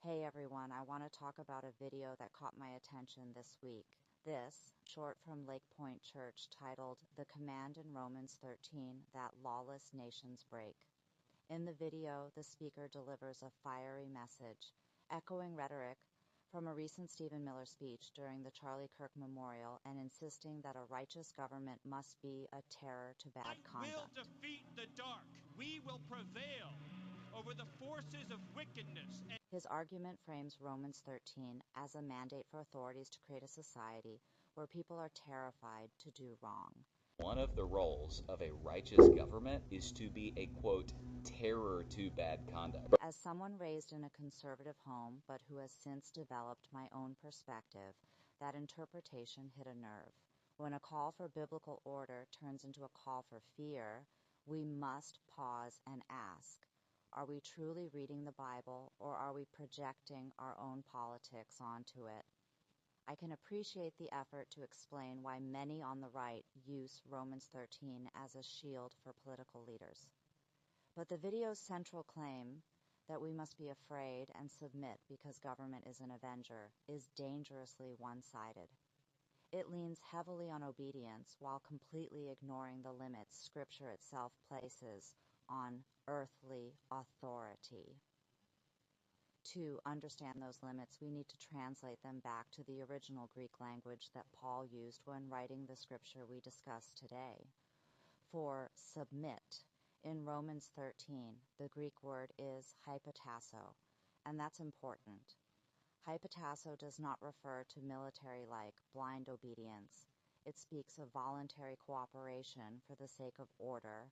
Hey everyone, I want to talk about a video that caught my attention this week. This, short from Lakepointe Church, titled "The Command in Romans 13 That Lawless Nations Break." In the video, the speaker delivers a fiery message, echoing rhetoric from a recent Stephen Miller speech during the Charlie Kirk Memorial and insisting that a righteous government must be a terror to bad conduct. I will defeat the dark. We will prevail over the forces of wickedness. His argument frames Romans 13 as a mandate for authorities to create a society where people are terrified to do wrong. One of the roles of a righteous government is to be a, quote, terror to bad conduct. As someone raised in a conservative home but who has since developed my own perspective, that interpretation hit a nerve. When a call for biblical order turns into a call for fear, we must pause and ask, are we truly reading the Bible, or are we projecting our own politics onto it? I can appreciate the effort to explain why many on the right use Romans 13 as a shield for political leaders. But the video's central claim, that we must be afraid and submit because government is an avenger, is dangerously one-sided. It leans heavily on obedience while completely ignoring the limits Scripture itself places on earthly authority. To understand those limits, we need to translate them back to the original Greek language that Paul used when writing the Scripture we discuss today. For submit, in Romans 13, the Greek word is hypotásso, and that's important. Hypotásso does not refer to military-like blind obedience. It speaks of voluntary cooperation for the sake of order,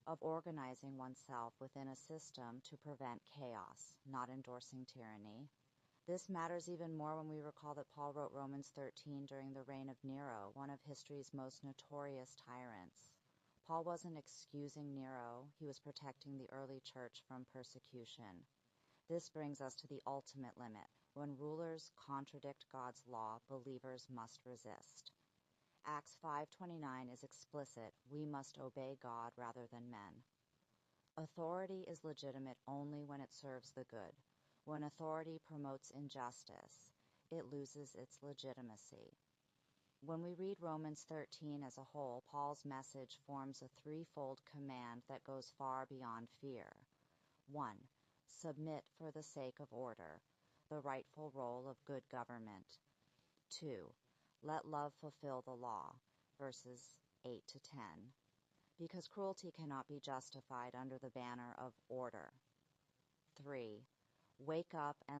of organizing oneself within a system to prevent chaos, not endorsing tyranny. This matters even more when we recall that Paul wrote Romans 13 during the reign of Nero, one of history's most notorious tyrants. Paul wasn't excusing Nero, he was protecting the early church from persecution. This brings us to the ultimate limit. When rulers contradict God's law, believers must resist. Acts 5:29 is explicit. We must obey God rather than men. Authority is legitimate only when it serves the good. When authority promotes injustice, it loses its legitimacy. When we read Romans 13 as a whole, Paul's message forms a threefold command that goes far beyond fear. 1. Submit for the sake of order, the rightful role of good government. 2. Let love fulfill the law, verses 8 to 10, because cruelty cannot be justified under the banner of order. 3. Wake up and